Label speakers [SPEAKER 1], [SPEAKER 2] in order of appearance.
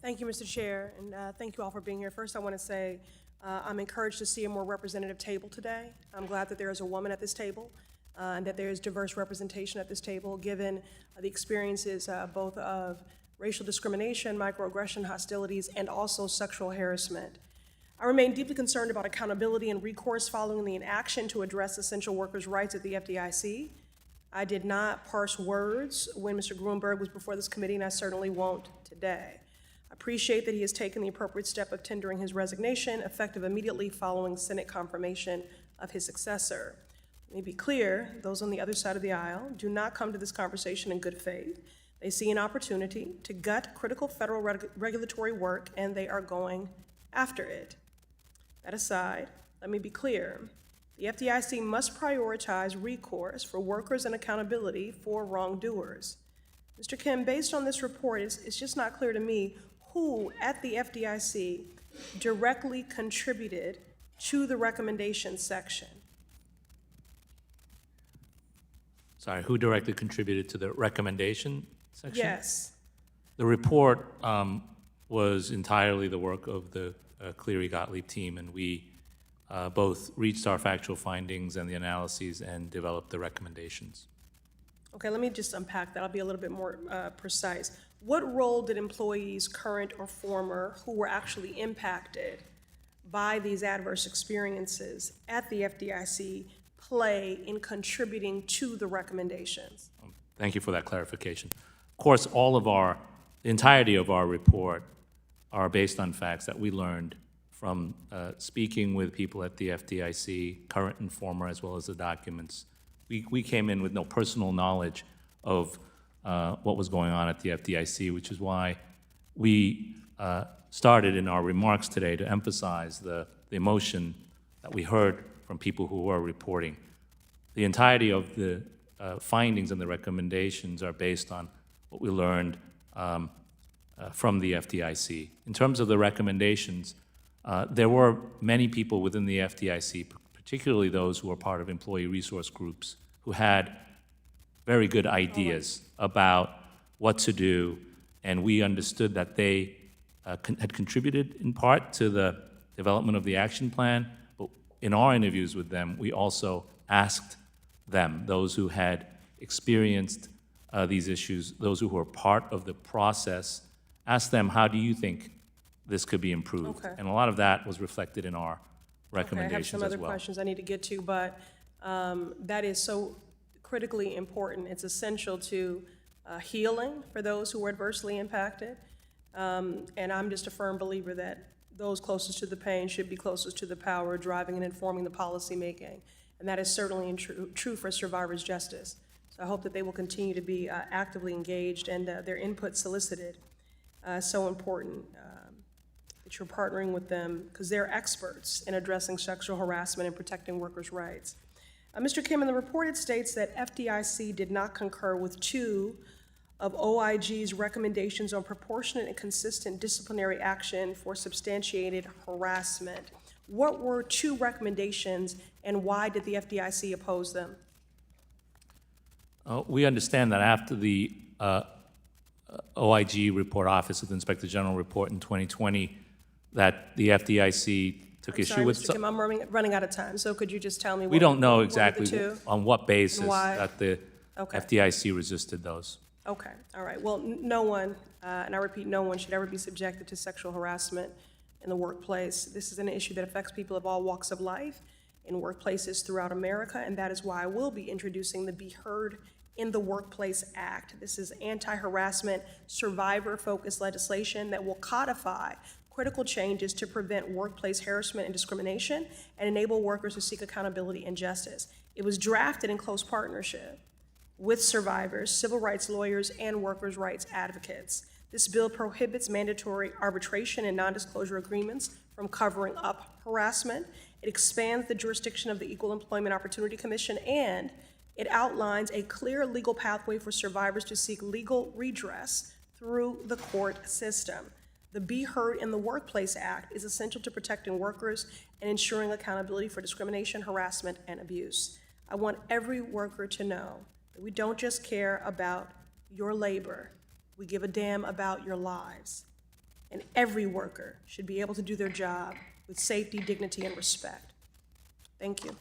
[SPEAKER 1] Thank you, Mr. Chair, and thank you all for being here. First, I want to say I'm encouraged to see a more representative table today. I'm glad that there is a woman at this table and that there is diverse representation at this table, given the experiences both of racial discrimination, microaggression, hostilities, and also sexual harassment. I remain deeply concerned about accountability and recourse following the inaction to address essential workers' rights at the FDIC. I did not parse words when Mr. Gruenberg was before this committee, and I certainly won't today. I appreciate that he has taken the appropriate step of tendering his resignation, effective immediately following Senate confirmation of his successor. Let me be clear, those on the other side of the aisle do not come to this conversation in good faith. They see an opportunity to gut critical federal regulatory work, and they are going after it. That aside, let me be clear. The FDIC must prioritize recourse for workers and accountability for wrongdoers. Mr. Kim, based on this report, it's just not clear to me who at the FDIC directly contributed to the recommendations section.
[SPEAKER 2] Sorry, who directly contributed to the recommendation section?
[SPEAKER 1] Yes.
[SPEAKER 2] The report was entirely the work of the Cleary-Gottlieb team, and we both reached our factual findings and the analyses and developed the recommendations.
[SPEAKER 1] Okay, let me just unpack that. I'll be a little bit more precise. What role did employees, current or former, who were actually impacted by these adverse experiences at the FDIC play in contributing to the recommendations?
[SPEAKER 2] Thank you for that clarification. Of course, the entirety of our report are based on facts that we learned from speaking with people at the FDIC, current and former, as well as the documents. We came in with no personal knowledge of what was going on at the FDIC, which is why we started in our remarks today to emphasize the emotion that we heard from people who were reporting. The entirety of the findings and the recommendations are based on what we learned from the FDIC. In terms of the recommendations, there were many people within the FDIC, particularly those who are part of employee resource groups, who had very good ideas about what to do, and we understood that they had contributed in part to the development of the action plan, but in our interviews with them, we also asked them, those who had experienced these issues, those who were part of the process, asked them, how do you think this could be improved?
[SPEAKER 1] Okay.
[SPEAKER 2] And a lot of that was reflected in our recommendations as well.
[SPEAKER 1] I have some other questions I need to get to, but that is so critically important. It's essential to healing for those who were adversely impacted. And I'm just a firm believer that those closest to the pain should be closest to the power, driving and informing the policy making. And that is certainly true for survivors' justice. So I hope that they will continue to be actively engaged and their input solicited. So important that you're partnering with them because they're experts in addressing sexual harassment and protecting workers' rights. Mr. Kim, in the report it states that FDIC did not concur with 2 of OIG's recommendations on proportionate and consistent disciplinary action for substantiated harassment. What were 2 recommendations and why did the FDIC oppose them?
[SPEAKER 2] We understand that after the OIG report, Office of the Inspector General report in 2020, that the FDIC took issue with.
[SPEAKER 1] Mr. Kim, I'm running out of time, so could you just tell me
[SPEAKER 2] we don't know exactly on what basis that the
[SPEAKER 1] Okay.
[SPEAKER 2] FDIC resisted those.
[SPEAKER 1] Okay, all right. Well, no one, and I repeat, no one should ever be subjected to sexual harassment in the workplace. This is an issue that affects people of all walks of life in workplaces throughout America, and that is why I will be introducing the Be Heard in the Workplace Act. This is anti-harassment, survivor-focused legislation that will codify critical changes to prevent workplace harassment and discrimination and enable workers to seek accountability and justice. It was drafted in close partnership with survivors, civil rights lawyers, and workers' rights advocates. This bill prohibits mandatory arbitration and non-disclosure agreements from covering up harassment. It expands the jurisdiction of the Equal Employment Opportunity Commission, and it outlines a clear legal pathway for survivors to seek legal redress through the court system. The Be Heard in the Workplace Act is essential to protecting workers and ensuring accountability for discrimination, harassment, and abuse. I want every worker to know that we don't just care about your labor, we give a damn about your lives. and every worker should be able to do their job with safety, dignity, and respect. Thank you.